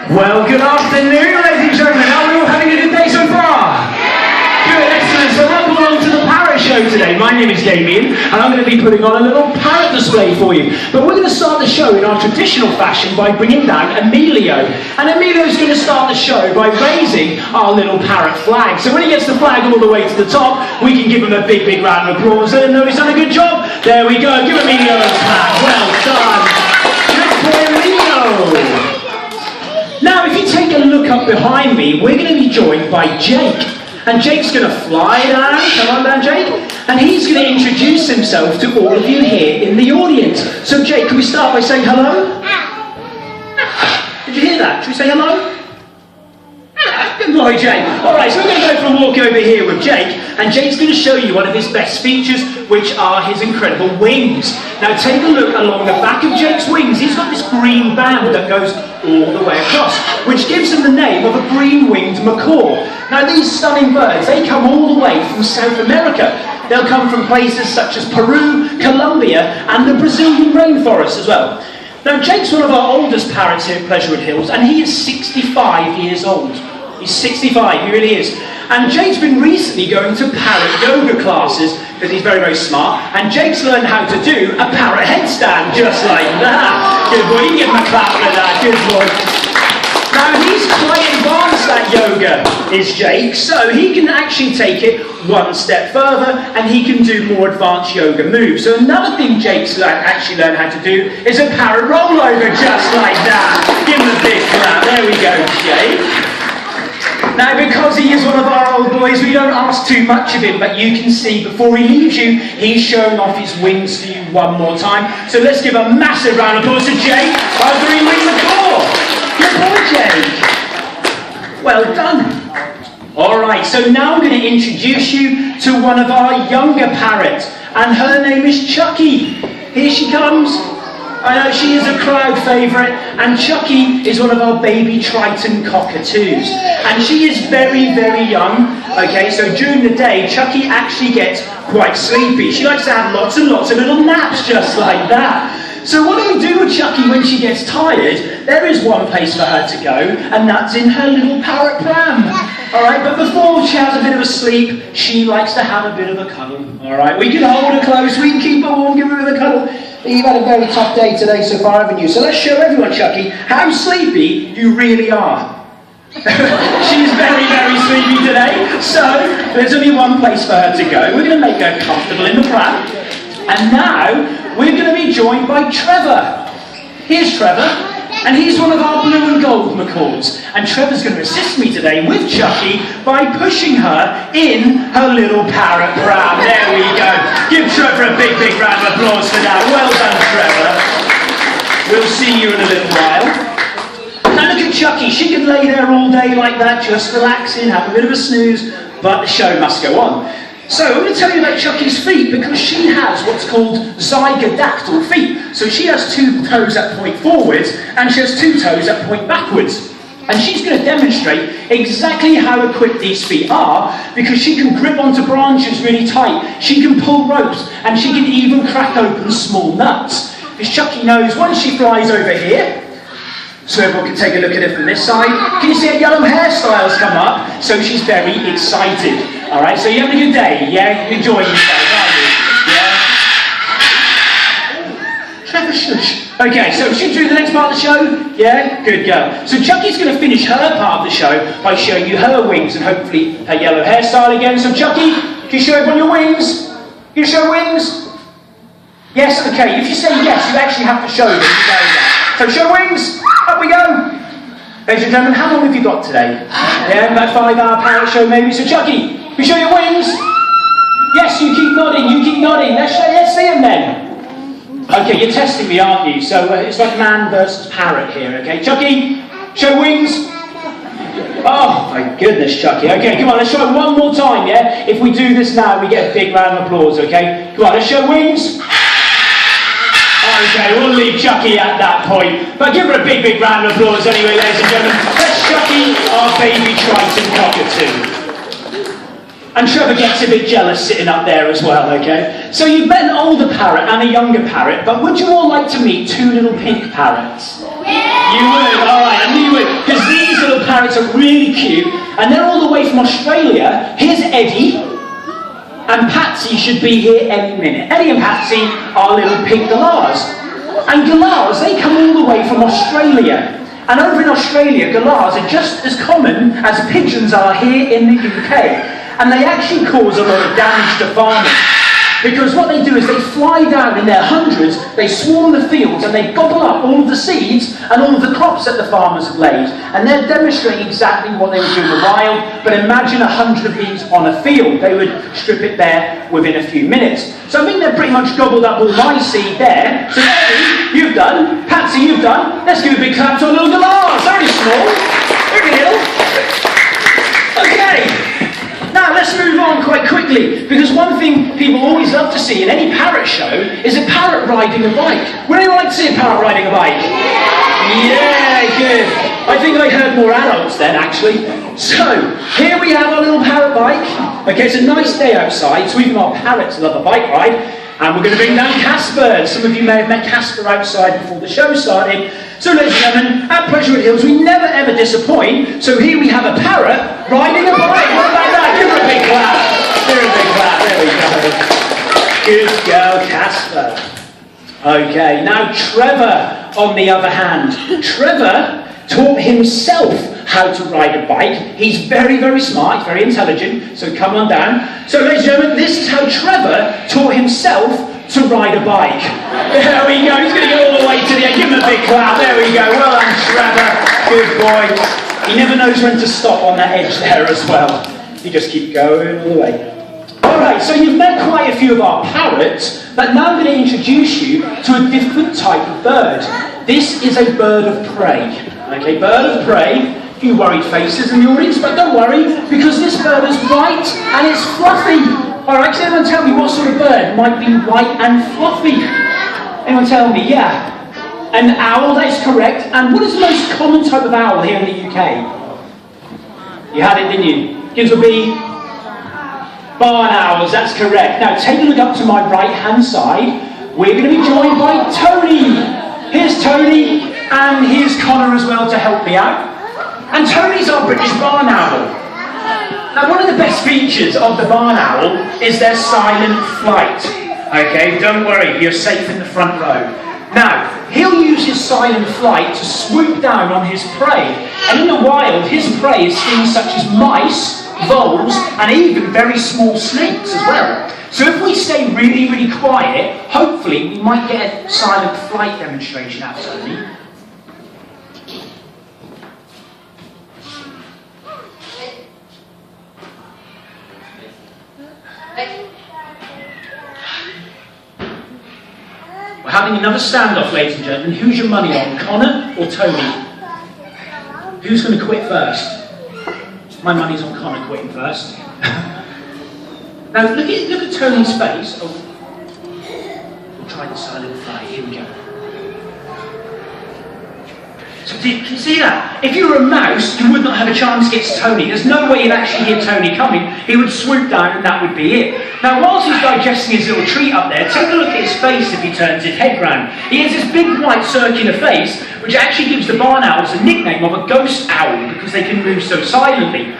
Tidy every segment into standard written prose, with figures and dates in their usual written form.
Well, good afternoon, ladies and gentlemen. Are we all having a good day so far? Good, excellent. So welcome along to the Parrot show today. My name is Damien, and I'm going to be putting on a little parrot display for you. But we're going to start the show in our traditional fashion by bringing down Emilio. And Emilio's going to start the show by raising our little parrot flag. So when he gets the flag all the way to the top, we can give him a big, big round of applause. Let him know he's done a good job. There we go. Give Emilio a clap. Well done. Good boy, Emilio. Now, if you take a look up behind me, we're going to be joined by Jake. And Jake's going to fly down, come on down, Jake, and he's going to introduce himself to all of you here in the audience. So, Jake, can we start by saying hello? Did you hear that? Should we say hello? Good boy, Jake. All right, so we're going to go for a walk over here with Jake, and Jake's going to show you one of his best features, which are his incredible wings. Now, take a look along the back of Jake's wings. He's got this green band that goes all the way across, which gives him the name of a green-winged macaw. Now, these stunning birds, they come all the way from South America. They'll come from places such as Peru, Colombia, and the Brazilian rainforest as well. Now, Jake's one of our oldest parrots here at Pleasurewood Hills, and he is 65 years old. He's 65, he really is. And Jake's been recently going to parrot yoga classes, because he's very, very smart, and Jake's learned how to do a parrot headstand, just like that. Good boy, you can give him a clap for that, good boy. Now, he's quite advanced at yoga, is Jake, so he can actually take it one step further, and he can do more advanced yoga moves. So another thing Jake's actually learned how to do is a parrot rollover, just like that. Give him a big clap, there we go, Jake. Now, because he is one of our old boys, we don't ask too much of him, but you can see before he leaves you, he's showing off his wings to you one more time. So let's give a massive round of applause to Jake, our green-winged macaw. Good boy, Jake. Well done. All right, so now I'm going to introduce you to one of our younger parrots, and her name is Chucky. Here she comes. I know she is a crowd favourite, and Chucky is one of our baby Triton cockatoos. And she is very, very young, okay, so during the day, Chucky actually gets quite sleepy. She likes to have lots and lots of little naps, just like that. So what do we do with Chucky when she gets tired? There is one place for her to go, and that's in her little parrot pram. Alright, but before she has a bit of a sleep, she likes to have a bit of a cuddle. Alright, we can hold her close, we can keep her warm, give her a cuddle. You've had a very tough day today so far, haven't you? So let's show everyone, Chucky, how sleepy you really are. She's very, very sleepy today, so there's only one place for her to go. We're going to make her comfortable in the pram. And now, we're going to be joined by Trevor. Here's Trevor, and he's one of our blue and gold macaws. And Trevor's going to assist me today with Chucky by pushing her in her little parrot pram. There we go. Give Trevor a big, big round of applause for that. Well done, Trevor. We'll see you in a little while. Now look at Chucky. She could lay there all day like that, just relaxing, have a bit of a snooze, but the show must go on. So I'm going to tell you about Chucky's feet, because she has what's called zygodactyl feet. So she has 2 toes that point forwards, and she has 2 toes that point backwards. And she's going to demonstrate exactly how equipped these feet are, because she can grip onto branches really tight, she can pull ropes, and she can even crack open small nuts. Because Chucky knows once she flies over here, so everyone can take a look at it from this side. Can you see her yellow hairstyles come up? So she's very excited. All right, so you're having a good day, yeah? You're enjoying yourself, aren't you? Yeah? Trevor, shush. Okay, so should we do the next part of the show? Yeah? Good girl. So Chucky's going to finish her part of the show by showing you her wings and hopefully her yellow hairstyle again. So Chucky, can you show everyone your wings? Can you show wings? Yes? Okay, if you say yes, you actually have to show them. You know that. So show wings. Up we go! Ladies and gentlemen, how long have you got today? Yeah, about a 5-hour parrot show maybe. So Chucky, can you show your wings? Yes, you keep nodding, you keep nodding. Let's see them then. Okay, you're testing me, aren't you? So it's like man versus parrot here, okay? Chucky, show wings. Oh my goodness, Chucky. Okay, come on, let's try one more time, yeah? If we do this now, we get a big round of applause, okay? Come on, let's show wings. Okay, we'll leave Chucky at that point. But give her a big, big round of applause anyway, ladies and gentlemen. That's Chucky, our baby Triton cockatoo. And Trevor gets a bit jealous sitting up there as well, okay? So you've met an older parrot and a younger parrot, but would you all like to meet 2 little pink parrots? Yeah. You would? Alright, I knew you would. Because And they're all the way from Australia. Here's Eddie, and Patsy should be here any minute. Eddie and Patsy are little pink galahs. And galahs, they come all the way from Australia. And over in Australia, galahs are just as common as pigeons are here in the UK. And they actually cause a lot of damage to farmers. Because what they do is they fly down in their hundreds, they swarm the fields, and they gobble up all of the seeds and all of the crops that the farmers have laid. And they're demonstrating exactly what they would do in the wild, but imagine 100 of these on a field. They would strip it bare within a few minutes. So I think they've pretty much gobbled up all my seed there. So Eddie, you've done. Patsy, you've done. Let's give a big clap to our little galahs. Very small. Very little. Okay. Now, let's move on quite quickly, because one thing people always love to see in any parrot show is a parrot riding a bike. Would anyone like to see a parrot riding a bike? Yeah, good. I think I heard more adults then, actually. So, here we have our little parrot bike. Okay, it's a nice day outside, so even our parrots love a bike ride. And we're going to bring down Casper. Some of you may have met Casper outside before the show started. So, ladies and gentlemen, at Pleasurewood Hills, we never ever disappoint. So here we have a parrot riding a bike. What about that? Give her a big clap. Give her a big clap. There we go. Good girl, Casper. Okay, now Trevor, on the other hand. Trevor taught himself how to ride a bike. He's very, very smart, very intelligent, so come on down. So, ladies and gentlemen, this is how Trevor taught himself to ride a bike. There we go, he's going to go all the way to the end. Give him a big clap, there we go. Well done, Trevor. Good boy. He never knows when to stop on that edge there as well. You just keep going all the way. Alright, so you've met quite a few of our parrots, but now I'm going to introduce you to a different type of bird. This is a bird of prey. Okay, bird of prey. A few worried faces in the audience, but don't worry, because this bird is white and it's fluffy. Alright, can anyone tell me what sort of bird might be white and fluffy? Anyone tell me? Yeah. An owl, that's correct. And what is the most common type of owl here in the UK? You had it, didn't you? Gives a B. Barn owls, that's correct. Now take a look up to my right hand side. We're going to be joined by Tony. Here's Tony, and here's Connor as well to help me out. And Tony's our British barn owl. Now one of the best features of the barn owl is their silent flight. Okay, don't worry, you're safe in the front row. Now, he'll use his silent flight to swoop down on his prey. And in the wild, his prey is things such as mice, voles, and even very small snakes as well. So if we stay really, really quiet, hopefully we might get a silent flight demonstration out of Tony. We're having another standoff, ladies and gentlemen. Who's your money on, Connor or Tony? Who's going to quit first? My money's on Connor quitting first. Now look at Tony's face. Oh, we'll try the silent flight. Here we go. So can you see that? If you were a mouse, you would not have a chance against Tony. There's no way you'd actually hear Tony coming. He would swoop down and that would be it. Now whilst he's digesting his little treat up there, take a look at his face if he turns his head round. He has this big white circular face, which actually gives the barn owls a nickname of a ghost owl because they can move so silently.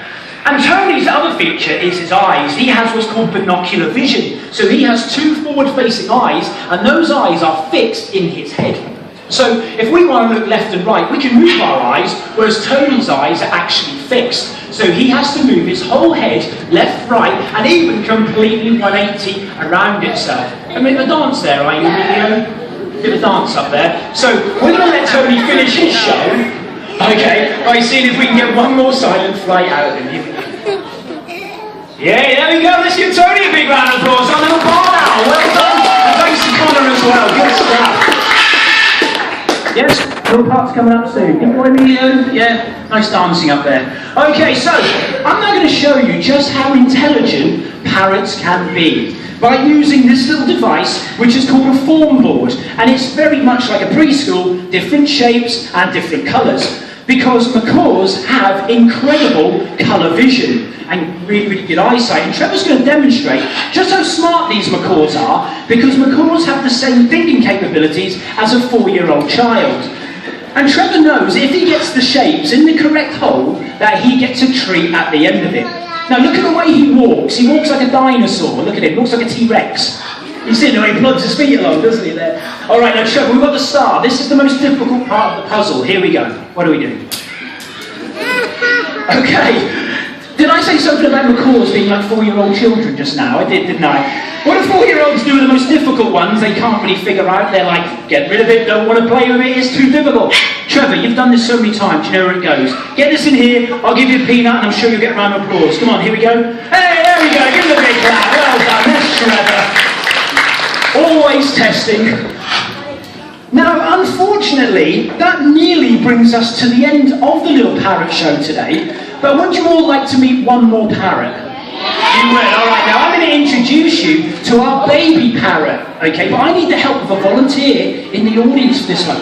And Tony's other feature is his eyes. He has what's called binocular vision. So he has two forward-facing eyes, and those eyes are fixed in his head. So if we want to look left and right, we can move our eyes, whereas Tony's eyes are actually fixed. So he has to move his whole head, left, right, and even completely 180 around itself. I mean, a dance there, are you, Emilio? Bit of dance up there. So we're going to let Tony finish his show, okay, by seeing if we can get one more silent flight out of him. Yeah, there we go. Let's give Tony a big round of applause. Our little barn owl. Well done. And thanks to Connor as well. Good stuff. Yes, little part's coming up soon. Good boy, Emilio. Yeah, nice dancing up there. Okay, so I'm now going to show you just how intelligent parrots can be by using this little device, which is called a form board. And it's very much like a preschool, different shapes and different colours. Because macaws have incredible colour vision and really, really good eyesight. And Trevor's going to demonstrate just how smart these macaws are, because macaws have the same thinking capabilities as a 4-year-old child. And Trevor knows if he gets the shapes in the correct hole, that he gets a treat at the end of it. Now look at the way he walks. He walks like a dinosaur. Look at him. He looks like a T-Rex. You see the way he plugs his feet along, doesn't he, there? All right, now Trevor, we've got the star. This is the most difficult part of the puzzle. Here we go. What do we do? Okay. Did I say something about macaws being like 4-year-old children just now? I did, didn't I? What do 4-year-olds do with the most difficult ones? They can't really figure out. They're like, get rid of it, don't want to play with it, it's too difficult. Trevor, you've done this so many times, you know where it goes. Get this in here, I'll give you a peanut, and I'm sure you'll get a round of applause. Come on, here we go. Hey, there we go, give him a big clap. Well done, that's Trevor. Always testing. Now, unfortunately, that nearly brings us to the end of the little parrot show today. But would you all like to meet one more parrot? You would, alright. Now I'm going to introduce you to our baby parrot, okay? But I need the help of a volunteer in the audience for this one.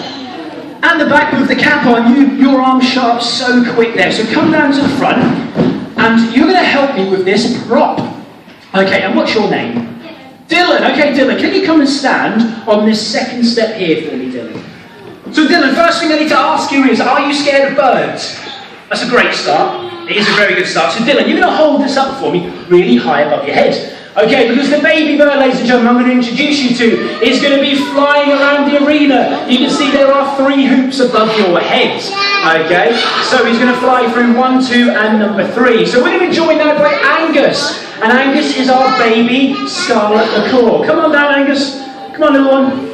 At the back with the cap on, your arm shot up so quick there. So come down to the front, and you're going to help me with this prop. Okay, and what's your name? Dylan. Okay, Dylan, can you come and stand on this second step here for me, Dylan? So Dylan, first thing I need to ask you is, are you scared of birds? That's a great start. It is a very good start. So Dylan, you're going to hold this up for me really high above your head. Okay, because the baby bird, ladies and gentlemen, I'm going to introduce you to is going to be flying around the arena. You can see there are 3 hoops above your heads. Okay, so he's going to fly through 1, 2 and number 3. So we're going to be joined now by Angus. And Angus is our baby scarlet macaw. Come on down, Angus. Come on, little one.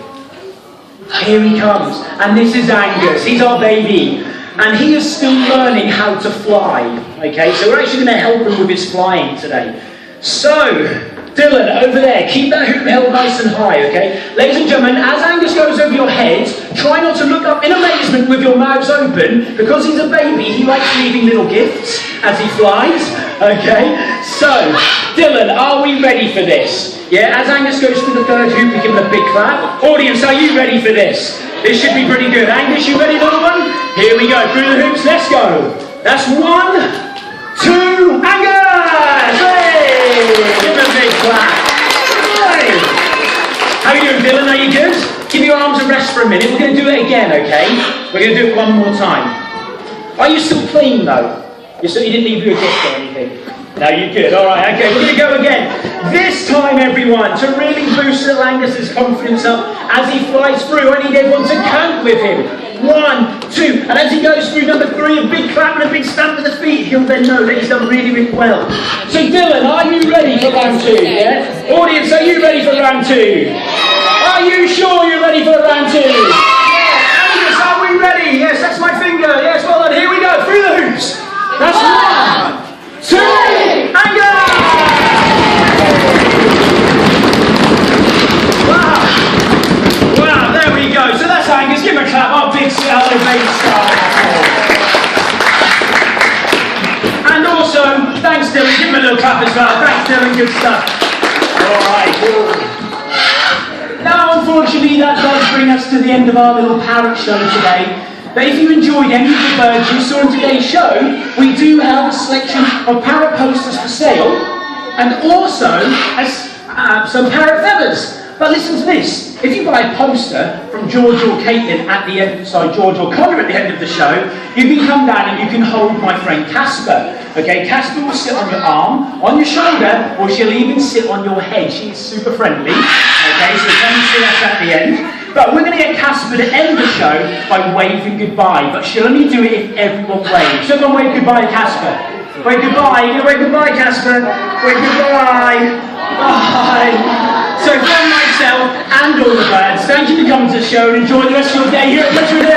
Here he comes. And this is Angus. He's our baby. And he is still learning how to fly, okay? So we're actually going to help him with his flying today. So, Dylan, over there, keep that hoop held nice and high, okay? Ladies and gentlemen, as Angus goes over your head, try not to look up in amazement with your mouths open, because he's a baby, he likes leaving little gifts as he flies, okay? So, Dylan, are we ready for this? Yeah, as Angus goes through the 3rd hoop, we give him a big clap. Audience, are you ready for this? This should be pretty good. Angus, you ready, little one? Here we go. Through the hoops. Let's go. That's 1, 2, Angus! Hey! Give him a big clap. Hey! How are you doing, Dylan? Are you good? Give your arms a rest for a minute. We're going to do it again, okay? We're going to do it one more time. Are you still clean, though? You didn't leave you a gift or anything? No, you're good. All right, okay, we're going to go again. This time, everyone, to really boost little Angus's confidence up as he flies through, I need everyone to count with him. 1, 2, and as he goes through number 3, a big clap and a big stamp with the feet, he'll then know that he's done really, really well. So, Dylan, are you ready for round 2? Yeah? Audience, are you ready for round 2? Are you sure you're ready for round 2? Angus, are we ready? Yes, that's my finger. Yes, well done. Here we go. Through the hoops. That's 1, 2, Angus! Wow! Wow, there we go. So that's Angus. Give him a clap. Our big baby star. And also, thanks Dylan. Give him a little clap as well. Thanks Dylan. Good stuff. Alright. Now, unfortunately, that does bring us to the end of our little parrot show today. But if you enjoyed any of the birds you saw in today's show, we do have a selection of parrot posters for sale, and also some parrot feathers. But listen to this, if you buy a poster from George or Caitlin at the end, George or Connor at the end of the show, you can come down and you can hold my friend Casper. Okay, Casper will sit on your arm, on your shoulder, or she'll even sit on your head. She's super friendly. Okay, so come and see us at the end. But we're going to get Casper to end the show by waving goodbye, but she'll only do it if everyone waves. So everyone wave goodbye to Casper. Wave goodbye. You're going to wave goodbye, Casper. Wave goodbye. Bye. So from myself and all the birds, thank you for coming to the show and enjoy the rest of your day here at Pleasurewood.